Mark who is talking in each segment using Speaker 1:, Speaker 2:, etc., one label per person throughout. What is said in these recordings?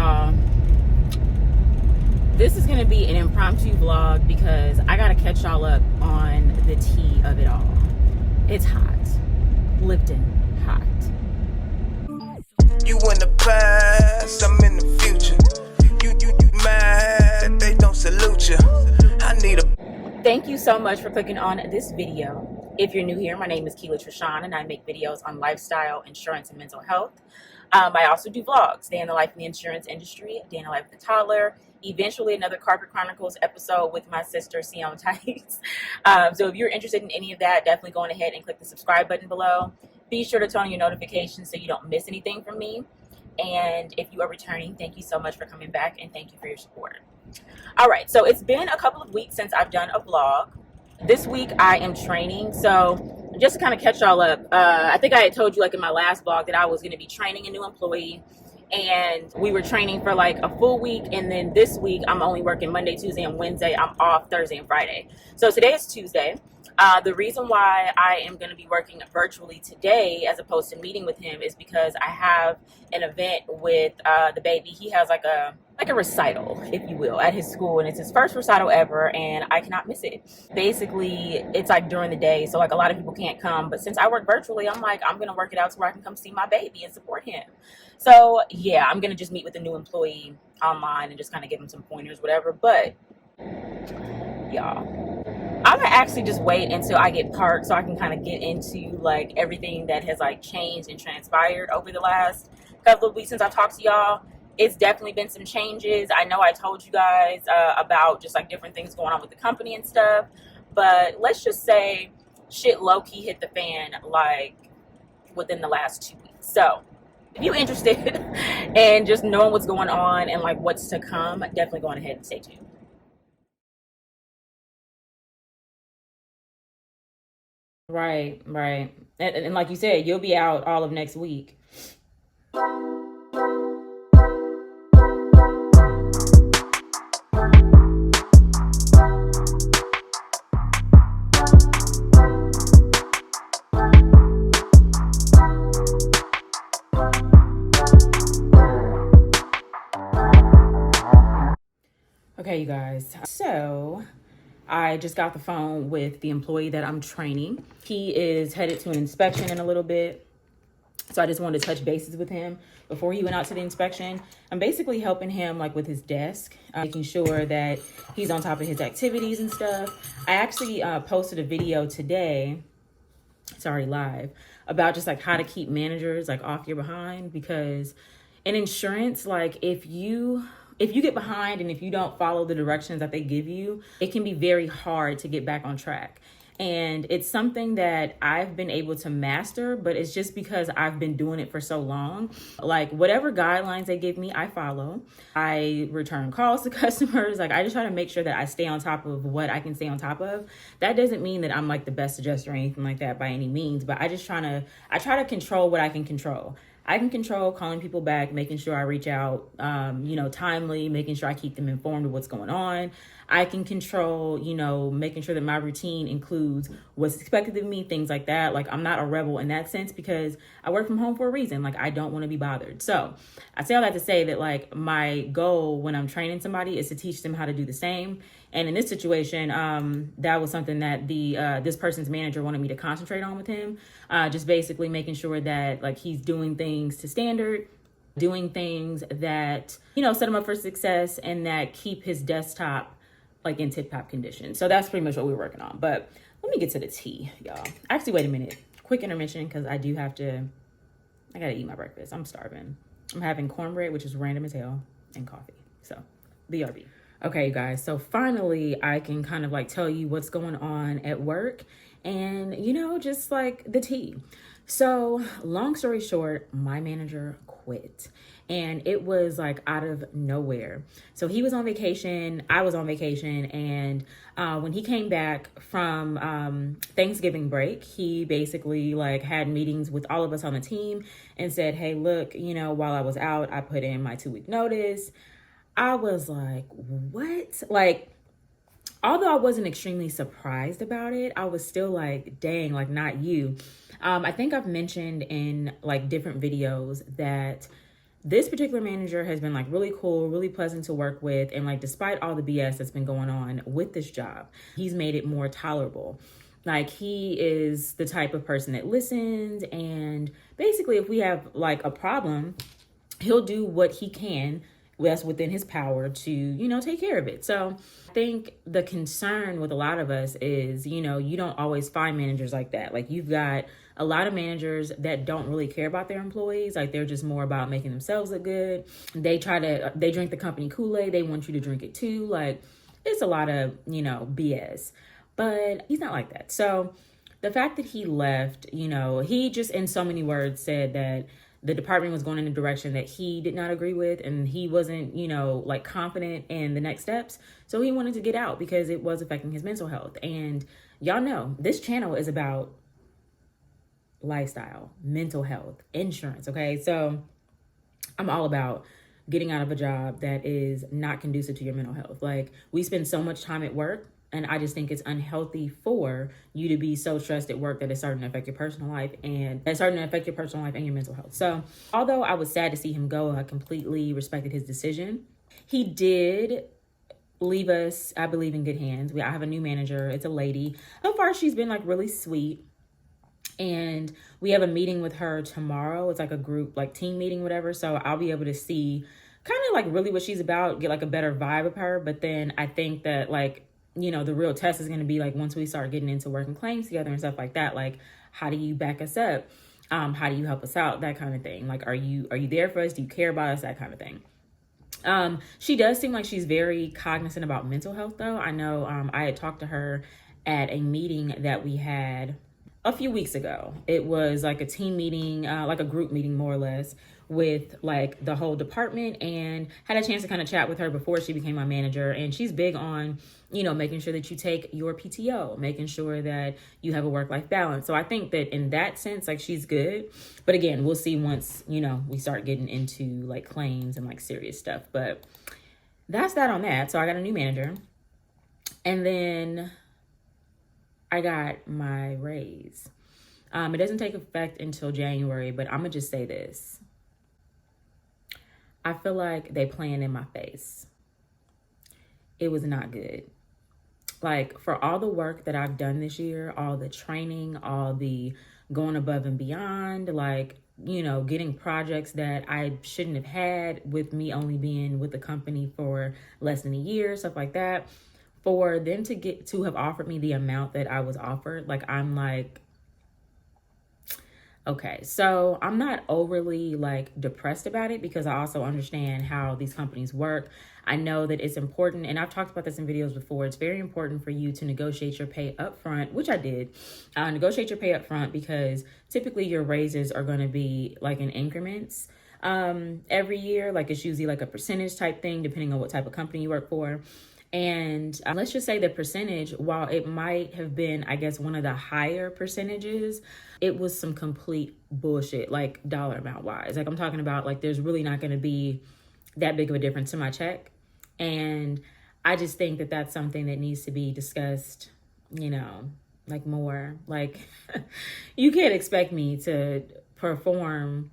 Speaker 1: y'all, this is gonna be an impromptu vlog because I gotta catch y'all up on the tea of it all. It's hot, Lipton hot.
Speaker 2: You in the past, I'm in the future. You mad, they don't salute you. I need a...
Speaker 1: Thank you so much for clicking on this video. If you're new here, my name is Keela Trishawn and I make videos on lifestyle, insurance, and mental health. I also do vlogs, day in the life in the insurance industry, day in the life of the toddler, eventually another Carpet Chronicles episode with my sister, Sion Tights. So if you're interested in any of that, definitely go on ahead and click the subscribe button below. Be sure to turn on your notifications so you don't miss anything from me. And if you are returning, thank you so much for coming back and thank you for your support. All right, so it's been a couple of weeks since I've done a vlog. This week I am training, so just to kind of catch y'all up, I think I had told you like in my last vlog that I was going to be training a new employee, and we were training for like a full week, and then this week I'm only working Monday, Tuesday, and Wednesday. I'm off Thursday and Friday. So today is Tuesday. The reason why I am going to be working virtually today as opposed to meeting with him is because I have an event with the baby. He has like a recital, if you will, at his school, and it's his first recital ever, and I cannot miss it. Basically, it's like during the day, so like a lot of people can't come, but since I work virtually, I'm like, I'm going to work it out so where I can come see my baby and support him. So yeah, I'm going to just meet with a new employee online and just kind of give him some pointers, whatever. But y'all, I'm gonna actually just wait until I get parked so I can kind of get into like everything that has like changed and transpired over the last couple of weeks since I talked to y'all. It's definitely been some changes. I know I told you guys about just like different things going on with the company and stuff, but let's just say shit low-key hit the fan like within the last 2 weeks. So if you're interested in just knowing what's going on and like what's to come, definitely go on ahead and stay tuned. Right. And like you said, you'll be out all of next week. Okay, you guys. So I just got the phone with the employee that I'm training. He is headed to an inspection in a little bit. So I just wanted to touch bases with him before he went out to the inspection. I'm basically helping him like with his desk, making sure that he's on top of his activities and stuff. I actually posted a video today, it's already live, about just like how to keep managers like off your behind, because in insurance, like if you get behind and if you don't follow the directions that they give you, it can be very hard to get back on track. And it's something that I've been able to master, but it's just because I've been doing it for so long. Like whatever guidelines they give me, I follow. I return calls to customers. Like I just try to make sure that I stay on top of what I can stay on top of. That doesn't mean that I'm like the best adjuster or anything like that by any means, but I try to control what I can control. I can control calling people back, making sure I reach out, timely, making sure I keep them informed of what's going on. I can control, making sure that my routine includes what's expected of me, things like that. Like I'm not a rebel in that sense because I work from home for a reason. Like I don't want to be bothered. So I say all that to say that like my goal when I'm training somebody is to teach them how to do the same. And in this situation, that was something that this person's manager wanted me to concentrate on with him. Just basically making sure that like he's doing things to standard, doing things that, set him up for success and that keep his desktop like in tip-top condition. So that's pretty much what we're working on. But let me get to the tea, y'all. Actually, wait a minute. Quick intermission because I gotta eat my breakfast. I'm starving. I'm having cornbread, which is random as hell, and coffee. So, BRB. Okay, you guys. So finally, I can kind of like tell you what's going on at work and, just like the tea. So long story short, my manager quit and it was like out of nowhere. So he was on vacation, I was on vacation, and when he came back from Thanksgiving break, he basically like had meetings with all of us on the team and said, hey, look, while I was out, I put in my 2-week notice. I was like, what? Like, although I wasn't extremely surprised about it, I was still like, dang, like not you. I think I've mentioned in like different videos that this particular manager has been like really cool, really pleasant to work with. And like, despite all the BS that's been going on with this job, he's made it more tolerable. Like, he is the type of person that listens, and basically if we have like a problem, he'll do what he can that's within his power to, you know, take care of it. So I think the concern with a lot of us is, you know, you don't always find managers like that. Like, you've got a lot of managers that don't really care about their employees. Like, they're just more about making themselves look good. They drink the company Kool-Aid. They want you to drink it too. Like, it's a lot of, you know, BS. But he's not like that. So the fact that he left, you know, he just in so many words said that the department was going in a direction that he did not agree with, and he wasn't, you know, like confident in the next steps. So he wanted to get out because it was affecting his mental health. And y'all know this channel is about lifestyle, mental health, insurance. Okay. So I'm all about getting out of a job that is not conducive to your mental health. Like, we spend so much time at work, and I just think it's unhealthy for you to be so stressed at work that it's starting to affect your personal life and your mental health. So although I was sad to see him go, I completely respected his decision. He did leave us, I believe, in good hands. I have a new manager. It's a lady. So far, she's been like really sweet. And we have a meeting with her tomorrow. It's like a group, like team meeting, whatever. So I'll be able to see kind of like really what she's about, get like a better vibe of her. But then I think that, like, you know, the real test is going to be like once we start getting into working claims together and stuff like that. Like, how do you back us up? How do you help us out? That kind of thing. Like, are you there for us? Do you care about us? That kind of thing. She does seem like she's very cognizant about mental health, though. I know I had talked to her at a meeting that we had a few weeks ago. It was like a team meeting, like a group meeting, more or less, with like the whole department, and had a chance to kind of chat with her before she became my manager. And she's big on, you know, making sure that you take your PTO, making sure that you have a work-life balance. So I think that in that sense, like, she's good. But again, we'll see once, you know, we start getting into like claims and like serious stuff. But that's that on that. So I got a new manager, and then I got my raise. It doesn't take effect until January, but I'm gonna just say this. I feel like they playing in my face. It was not good. Like, for all the work that I've done this year, all the training, all the going above and beyond, like, you know, getting projects that I shouldn't have had with me only being with the company for less than a year, stuff like that. For them to have offered me the amount that I was offered, like, I'm like, okay, so I'm not overly like depressed about it, because I also understand how these companies work. I know that it's important, and I've talked about this in videos before. It's very important for you to negotiate your pay up front, which I did. Negotiate your pay up front, because typically your raises are going to be like in increments every year. Like, it's usually like a percentage type thing, depending on what type of company you work for. And let's just say the percentage, while it might have been, I guess, one of the higher percentages, it was some complete bullshit, like dollar amount wise. Like, I'm talking about, like, there's really not going to be that big of a difference to my check. And I just think that that's something that needs to be discussed, you know, like more. Like, you can't expect me to perform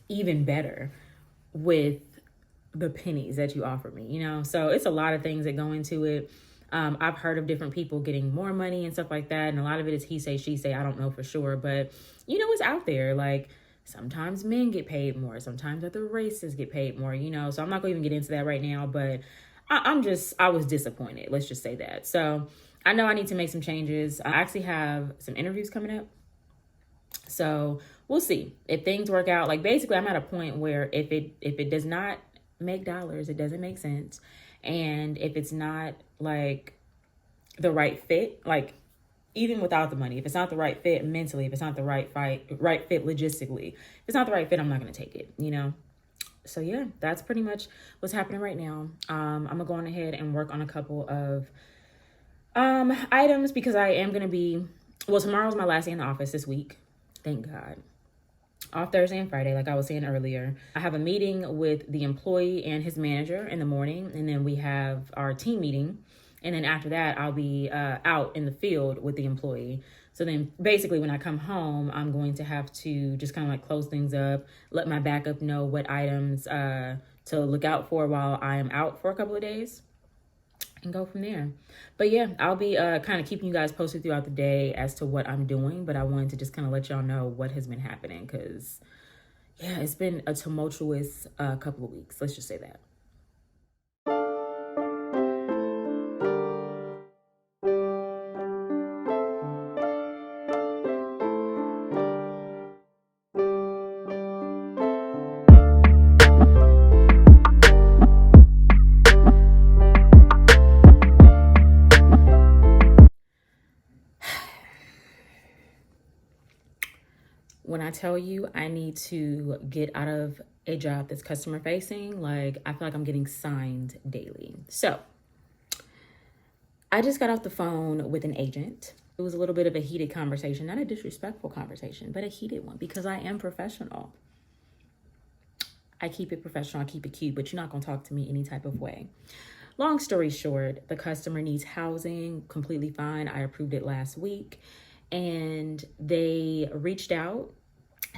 Speaker 1: even better with the pennies that you offer me, you know? So it's a lot of things that go into it. I've heard of different people getting more money and stuff like that. And a lot of it is he say, she say, I don't know for sure, but you know, it's out there. Like, sometimes men get paid more. Sometimes other races get paid more, you know? So I'm not gonna even get into that right now, but I was disappointed. Let's just say that. So I know I need to make some changes. I actually have some interviews coming up. So we'll see if things work out. Like, basically, I'm at a point where if it does not make dollars, it doesn't make sense. And if it's not like the right fit, like even without the money, if it's not the right fit mentally, if it's not the right fit logistically, if it's not the right fit, I'm not going to take it, you know? So yeah, that's pretty much what's happening right now. I'm gonna go on ahead and work on a couple of items, because I am going to be, well, tomorrow's my last day in the office this week. Thank God. Off Thursday and Friday, like I was saying earlier. I have a meeting with the employee and his manager in the morning, and then we have our team meeting. And then after that, I'll be out in the field with the employee. So then basically when I come home, I'm going to have to just kind of like close things up, let my backup know what items to look out for while I am out for a couple of days, and go from there. But yeah, I'll be kind of keeping you guys posted throughout the day as to what I'm doing. But I wanted to just kind of let y'all know what has been happening, because yeah, it's been a tumultuous couple of weeks. Let's just say that. When I tell you I need to get out of a job that's customer facing, like I feel like I'm getting signed daily. So I just got off the phone with an agent. It was a little bit of a heated conversation, not a disrespectful conversation, but a heated one, because I am professional. I keep it professional, I keep it cute, but you're not gonna talk to me any type of way. Long story short, the customer needs housing, completely fine. I approved it last week, and they reached out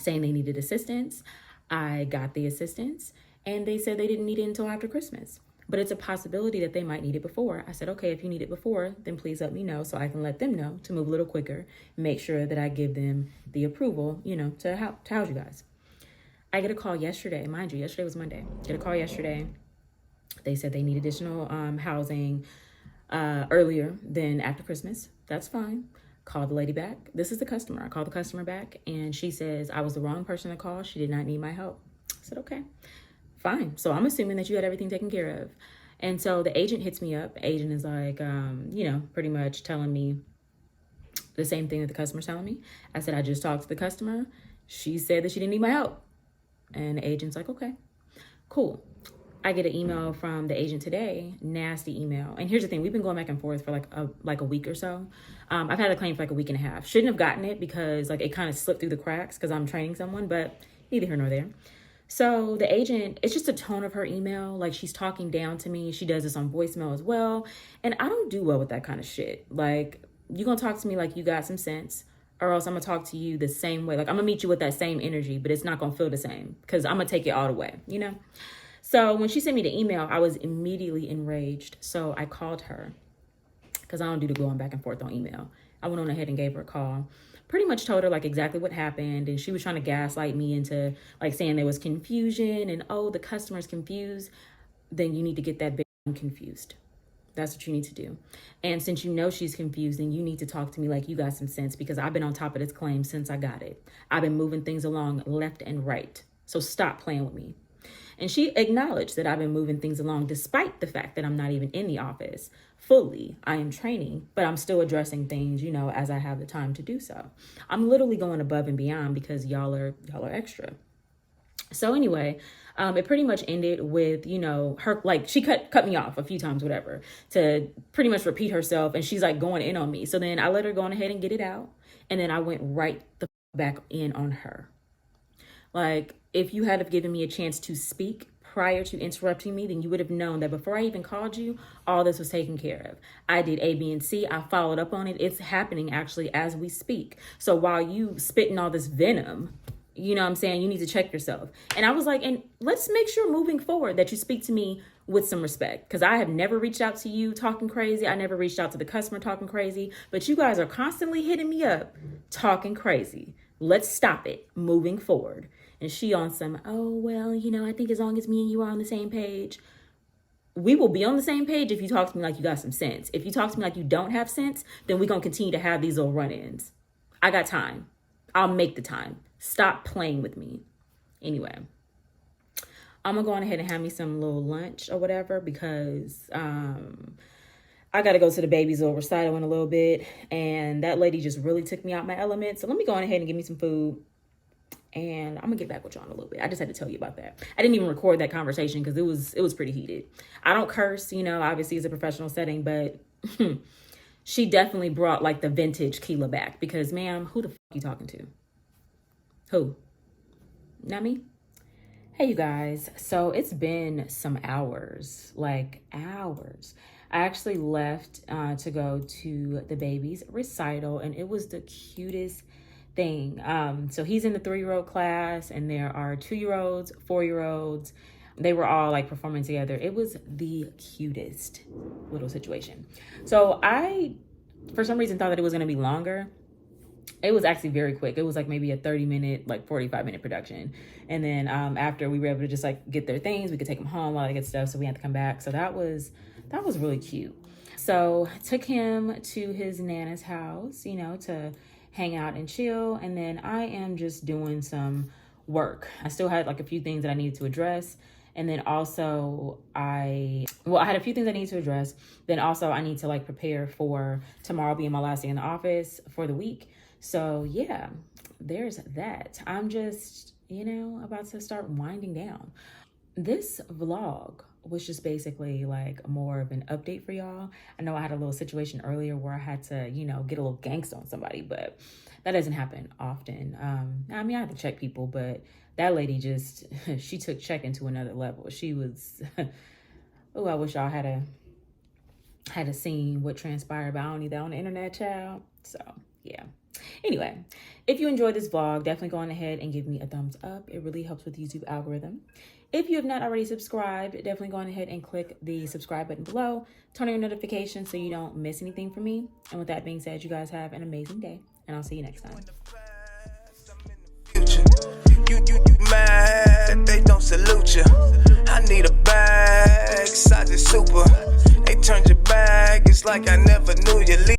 Speaker 1: saying they needed assistance. I got the assistance, and they said they didn't need it until after Christmas, but it's a possibility that they might need it before. I said, okay, if you need it before, then please let me know so I can let them know to move a little quicker, make sure that I give them the approval, to house you guys. I get a call yesterday. Mind you, yesterday was Monday. Get a call yesterday. They said they need additional housing earlier than after Christmas. That's fine. Call the lady back. This is the customer. I call the customer back, and she says I was the wrong person to call. She did not need my help. I said, okay, fine. So I'm assuming that you had everything taken care of. And so the agent hits me up. Agent is like, pretty much telling me the same thing that the customer's telling me. I said, I just talked to the customer. She said that she didn't need my help. And the agent's like, okay, cool. I get an email from the agent today, nasty email. And here's the thing, we've been going back and forth for like a week or so. I've had a claim for like a week and a half. Shouldn't have gotten it because like it kind of slipped through the cracks because I'm training someone, but neither here nor there. So the agent, it's just a tone of her email. Like she's talking down to me. She does this on voicemail as well. And I don't do well with that kind of shit. Like you're going to talk to me like you got some sense, or else I'm going to talk to you the same way. Like I'm going to meet you with that same energy, but it's not going to feel the same because I'm going to take it all the way, So when she sent me the email, I was immediately enraged. So I called her because I don't do the going back and forth on email. I went on ahead and gave her a call. Pretty much told her like exactly what happened. And she was trying to gaslight me into like saying there was confusion and, oh, the customer's confused. Then you need to get that bitch confused. That's what you need to do. And since you know she's confused, then you need to talk to me like you got some sense, because I've been on top of this claim since I got it. I've been moving things along left and right. So stop playing with me. And she acknowledged that I've been moving things along despite the fact that I'm not even in the office fully. I am training, but I'm still addressing things, as I have the time to do so. I'm literally going above and beyond because y'all are extra. So anyway, it pretty much ended with, her, like she cut me off a few times, whatever, to pretty much repeat herself. And she's like going in on me. So then I let her go on ahead and get it out. And then I went right the back in on her. Like, if you had have given me a chance to speak prior to interrupting me, then you would have known that before I even called you, all this was taken care of. I did A, B, and C. I followed up on it. It's happening actually as we speak. So while you spitting all this venom, you know what I'm saying, you need to check yourself. And I was like, and let's make sure moving forward that you speak to me with some respect, because I have never reached out to you talking crazy. I never reached out to the customer talking crazy, but you guys are constantly hitting me up talking crazy. Let's stop it moving forward. And she on some, oh, well, I think as long as me and you are on the same page, we will be on the same page if you talk to me like you got some sense. If you talk to me like you don't have sense, then we're going to continue to have these little run-ins. I got time. I'll make the time. Stop playing with me. Anyway, I'm going to go on ahead and have me some little lunch or whatever, because I got to go to the baby's little recital in a little bit. And that lady just really took me out my element. So let me go on ahead and give me some food. And I'm gonna get back with y'all in a little bit. I just had to tell you about that. I didn't even record that conversation because it was pretty heated. I don't curse, obviously it's a professional setting, but she definitely brought like the vintage Keela back, because ma'am, who the fuck you talking to? Who? Not me? Hey, you guys. So it's been some hours, like hours. I actually left to go to the baby's recital, and it was the cutest thing. So he's in the 3-year-old class, and there are 2-year-olds, 4-year-olds. They were all like performing together. It was the cutest little situation. So I, for some reason, thought that it was going to be longer. It was actually very quick. It was like maybe a 30-minute, like 45-minute production. And then after we were able to just like get their things, we could take them home while they get stuff. So we had to come back. So that was really cute. So took him to his Nana's house, you know, to hang out and chill. And then I am just doing some work. I still had like a few things that I needed to address. And then also I had a few things I need to address. Then also I need to like prepare for tomorrow being my last day in the office for the week. So yeah, there's that. I'm just, you know, about to start winding down. This vlog was just basically like more of an update for y'all. I know I had a little situation earlier where I had to, you know, get a little gangsta on somebody, but that doesn't happen often. I mean, I have to check people, but that lady just, she took checking to another level. She was, oh, I wish y'all had a seen what transpired, but I don't need that on the internet, child. So yeah. Anyway, if you enjoyed this vlog, definitely go on ahead and give me a thumbs up. It really helps with the YouTube algorithm. If you have not already subscribed, definitely go on ahead and click the subscribe button below. Turn on your notifications so you don't miss anything from me. And with that being said, you guys have an amazing day, and I'll see you next time.
Speaker 2: You mad, they don't salute you. I need a bag, size is super. They turned your bag, it's like I never